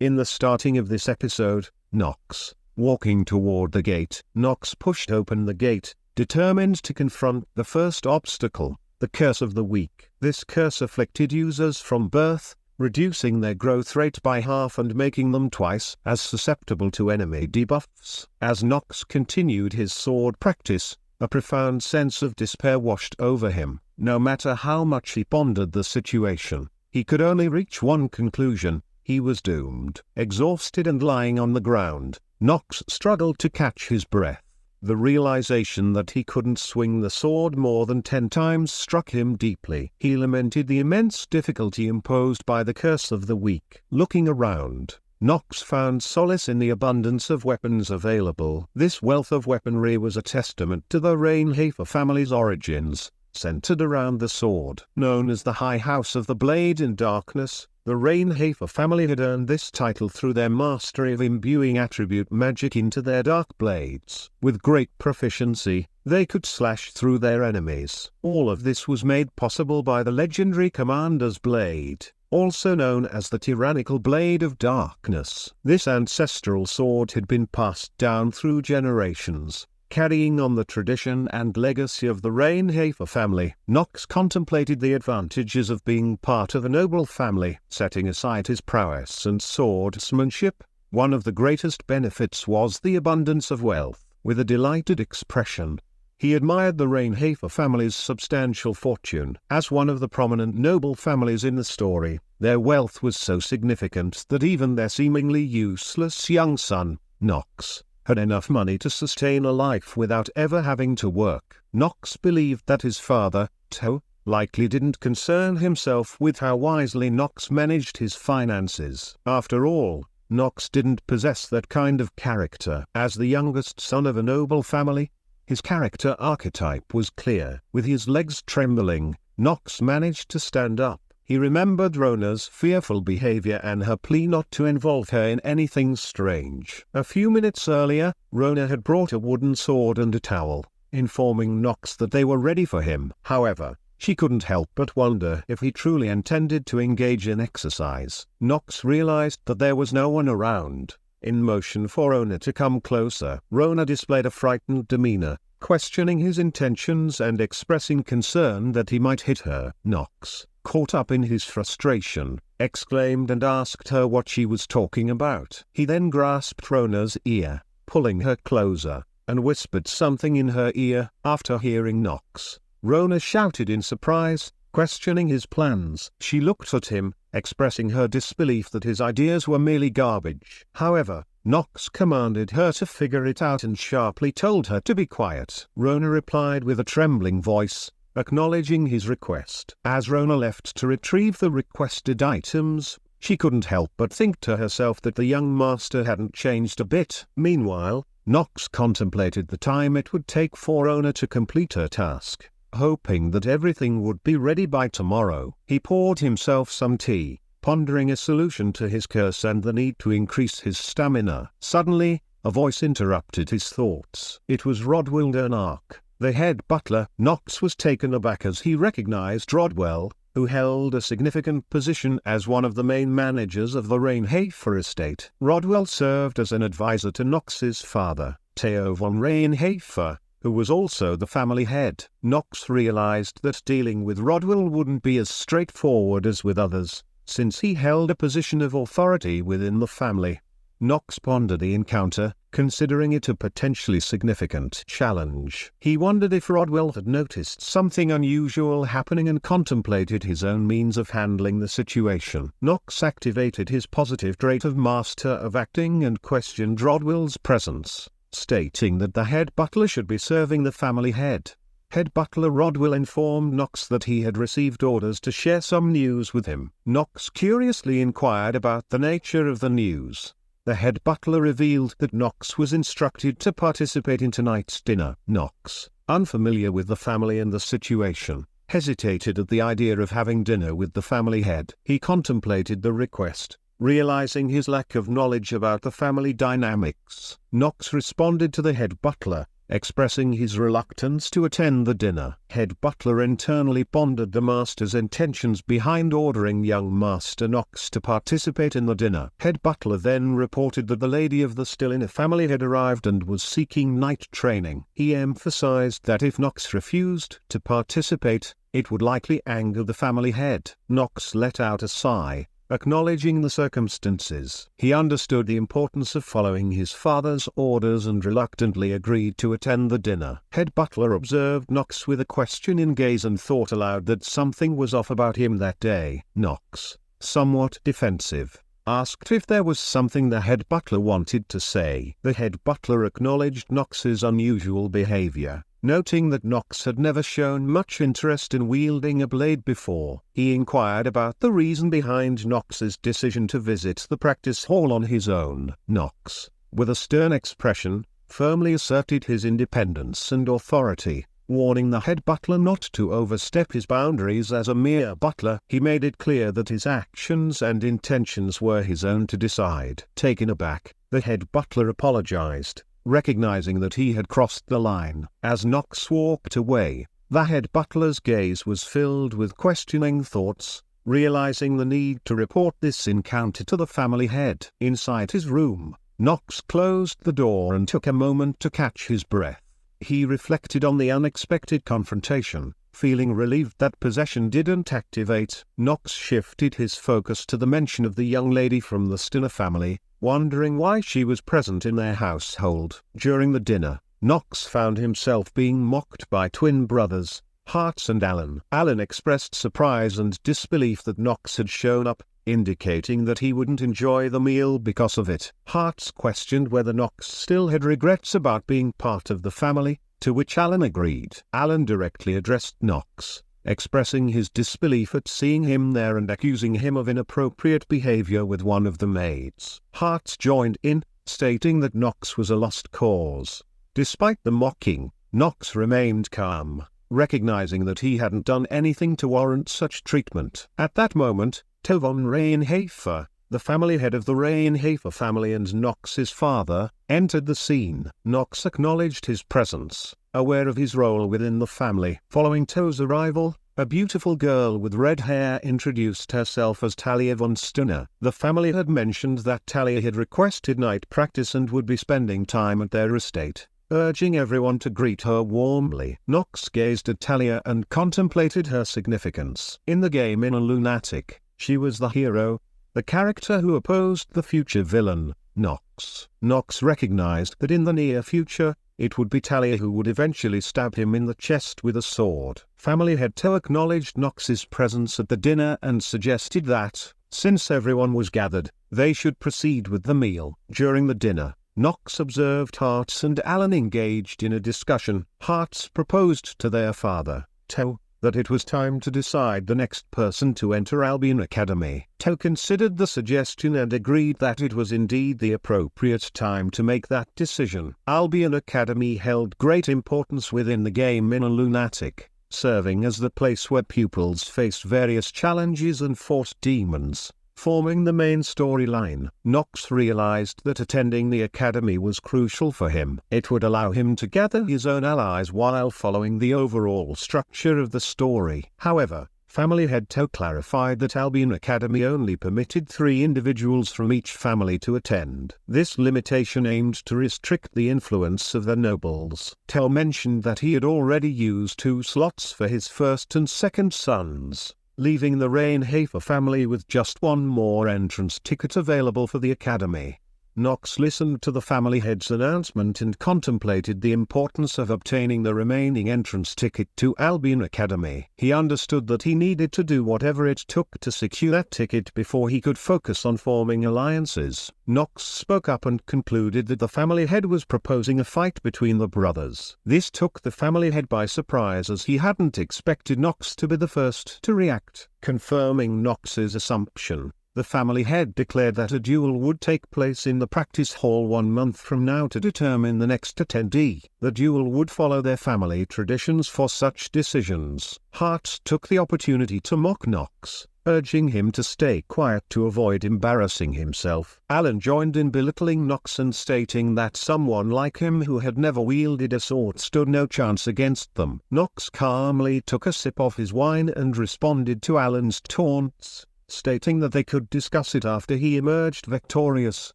In the starting of this episode, Nox, walking toward the gate, Nox pushed open the gate, determined to confront the first obstacle, the curse of the weak. This curse afflicted users from birth, reducing their growth rate by half and making them twice as susceptible to enemy debuffs. As Nox continued his sword practice, a profound sense of despair washed over him. No matter how much he pondered the situation, he could only reach one conclusion: he was doomed. Exhausted and lying on the ground, Nox struggled to catch his breath. The realization that he couldn't swing the sword more than 10 times struck him deeply. He lamented the immense difficulty imposed by the curse of the weak. Looking around, Nox found solace in the abundance of weapons available. This wealth of weaponry was a testament to the Reinhard family's origins, centered around the sword. Known as the High House of the Blade in Darkness, the Reinhard family had earned this title through their mastery of imbuing attribute magic into their dark blades. With great proficiency, they could slash through their enemies. All of this was made possible by the legendary Commander's Blade, also known as the Tyrannical Blade of Darkness. This ancestral sword had been passed down through generations, carrying on the tradition and legacy of the Reinhard family. Nox contemplated the advantages of being part of a noble family. Setting aside his prowess and swordsmanship, one of the greatest benefits was the abundance of wealth. With a delighted expression, he admired the Reinhard family's substantial fortune. As one of the prominent noble families in the story, their wealth was so significant that even their seemingly useless young son, Nox, had enough money to sustain a life without ever having to work. Nox believed that his father, To, likely didn't concern himself with how wisely Nox managed his finances. After all, Nox didn't possess that kind of character. As the youngest son of a noble family, his character archetype was clear. With his legs trembling, Nox managed to stand up. He remembered Rona's fearful behavior and her plea not to involve her in anything strange. A few minutes earlier, Rona had brought a wooden sword and a towel, informing Nox that they were ready for him. However, she couldn't help but wonder if he truly intended to engage in exercise. Nox realized that there was no one around, in motion for Rona to come closer. Rona displayed a frightened demeanor, questioning his intentions and expressing concern that he might hit her. Nox, caught up in his frustration, exclaimed and asked her what she was talking about. He then grasped Rona's ear, pulling her closer, and whispered something in her ear. After hearing Nox, Rona shouted in surprise, questioning his plans. She looked at him, expressing her disbelief that his ideas were merely garbage. However, Nox commanded her to figure it out and sharply told her to be quiet. Rona replied with a trembling voice, acknowledging his request. As Rona left to retrieve the requested items, she couldn't help but think to herself that the young master hadn't changed a bit. Meanwhile, Nox contemplated the time it would take for Rona to complete her task. Hoping that everything would be ready by tomorrow, he poured himself some tea, pondering a solution to his curse and the need to increase his stamina. Suddenly, a voice interrupted his thoughts. It was Rodwell Denark, the head butler. Nox was taken aback as he recognized Rodwell, who held a significant position as one of the main managers of the Reinhard estate. Rodwell served as an advisor to Nox's father, Yoo von Reinhard, who was also the family head. Nox realized that dealing with Rodwell wouldn't be as straightforward as with others, since he held a position of authority within the family. Nox pondered the encounter, considering it a potentially significant challenge. He wondered if Rodwell had noticed something unusual happening and contemplated his own means of handling the situation. Nox activated his positive trait of Master of Acting and questioned Rodwell's presence, stating that the head butler should be serving the family head. Head butler Rodwell informed Nox that he had received orders to share some news with him. Nox curiously inquired about the nature of the news. The head butler revealed that Nox was instructed to participate in tonight's dinner. Nox, unfamiliar with the family and the situation, hesitated at the idea of having dinner with the family head. He contemplated the request, realizing his lack of knowledge about the family dynamics. Nox responded to the head butler, expressing his reluctance to attend the dinner. Head butler internally pondered the master's intentions behind ordering young Master Nox to participate in the dinner. Head butler then reported that the lady of the still-inner family had arrived and was seeking night training. He emphasized that if Nox refused to participate, it would likely anger the family head. Nox let out a sigh, acknowledging the circumstances. He understood the importance of following his father's orders and reluctantly agreed to attend the dinner. Head butler observed Nox with a questioning gaze and thought aloud that something was off about him that day. Nox, somewhat defensive, asked if there was something the head butler wanted to say. The head butler acknowledged Nox's unusual behavior. Noting that Nox had never shown much interest in wielding a blade before, he inquired about the reason behind Nox's decision to visit the practice hall on his own. Nox, with a stern expression, firmly asserted his independence and authority, warning the head butler not to overstep his boundaries as a mere butler. He made it clear that his actions and intentions were his own to decide. Taken aback, the head butler apologized, recognizing that he had crossed the line. As Nox walked away, the head butler's gaze was filled with questioning thoughts, realizing the need to report this encounter to the family head. Inside his room, Nox closed the door and took a moment to catch his breath. He reflected on the unexpected confrontation, feeling relieved that possession didn't activate. Nox shifted his focus to the mention of the young lady from the Stinner family, wondering why she was present in their household. During the dinner, Nox found himself being mocked by twin brothers, Hartz and Alan. Alan expressed surprise and disbelief that Nox had shown up, indicating that he wouldn't enjoy the meal because of it. Hartz questioned whether Nox still had regrets about being part of the family, to which Alan agreed. Alan directly addressed Nox, expressing his disbelief at seeing him there and accusing him of inappropriate behavior with one of the maids. Hartz joined in, stating that Nox was a lost cause. Despite the mocking, Nox remained calm, recognizing that he hadn't done anything to warrant such treatment. At that moment, Yoo von Reinhard Er, the family head of the Reinhard family and Nox's father, entered the scene. Nox acknowledged his presence, aware of his role within the family. Following Too's arrival, a beautiful girl with red hair introduced herself as Talia von Stinner. The family had mentioned that Talia had requested night practice and would be spending time at their estate, urging everyone to greet her warmly. Nox gazed at Talia and contemplated her significance. In the game Inner Lunatic, she was the hero, the character who opposed the future villain, Nox. Nox recognized that in the near future, it would be Talia who would eventually stab him in the chest with a sword. Family head Teo acknowledged Nox's presence at the dinner and suggested that, since everyone was gathered, they should proceed with the meal. During the dinner, Nox observed Hartz and Alan engaged in a discussion. Hartz proposed to their father, Teo, that it was time to decide the next person to enter Albion Academy. Teo considered the suggestion and agreed that it was indeed the appropriate time to make that decision. Albion Academy held great importance within the game Inner Lunatic, serving as the place where pupils faced various challenges and fought demons, forming the main storyline. Nox realized that attending the academy was crucial for him. It would allow him to gather his own allies while following the overall structure of the story. However, family head Teo clarified that Albion Academy only permitted 3 individuals from each family to attend. This limitation aimed to restrict the influence of the nobles. Teo mentioned that he had already used 2 slots for his first and second sons, leaving the Reinhard family with just 1 more entrance ticket available for the academy. Nox listened to the family head's announcement and contemplated the importance of obtaining the remaining entrance ticket to Albion Academy. He understood that he needed to do whatever it took to secure that ticket before he could focus on forming alliances. Nox spoke up and concluded that the family head was proposing a fight between the brothers. This took the family head by surprise as he hadn't expected Nox to be the first to react. Confirming Nox's assumption, the family head declared that a duel would take place in the practice hall 1 month from now to determine the next attendee. The duel would follow their family traditions for such decisions. Hartz took the opportunity to mock Nox, urging him to stay quiet to avoid embarrassing himself. Alan joined in belittling Nox and stating that someone like him who had never wielded a sword stood no chance against them. Nox calmly took a sip of his wine and responded to Alan's taunts, stating that they could discuss it after he emerged victorious.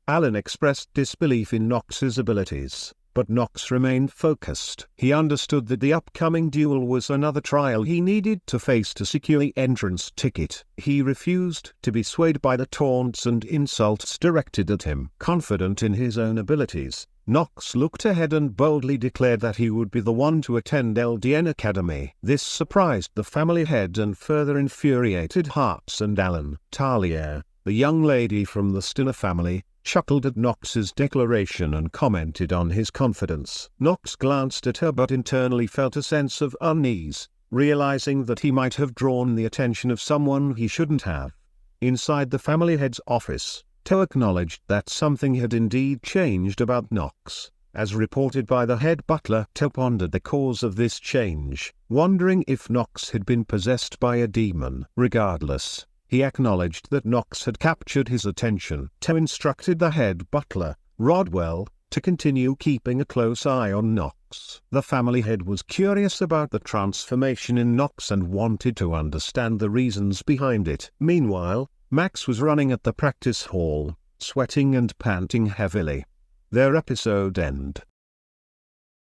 Alan expressed disbelief in Nox's abilities, but Nox remained focused. He understood that the upcoming duel was another trial he needed to face to secure the entrance ticket. He refused to be swayed by the taunts and insults directed at him. Confident in his own abilities, Nox looked ahead and boldly declared that he would be the one to attend LDN Academy. This surprised the family head and further infuriated Hartz and Alan. Talia, the young lady from the Stinner family, chuckled at Nox's declaration and commented on his confidence. Nox glanced at her but internally felt a sense of unease, realizing that he might have drawn the attention of someone he shouldn't have. Inside the family head's office, To acknowledged that something had indeed changed about Nox. As reported by the head butler, To pondered the cause of this change, wondering if Nox had been possessed by a demon. Regardless, he acknowledged that Nox had captured his attention. To instructed the head butler, Rodwell, to continue keeping a close eye on Nox. The family head was curious about the transformation in Nox and wanted to understand the reasons behind it. Meanwhile, Max was running at the practice hall, sweating and panting heavily. Their episode end.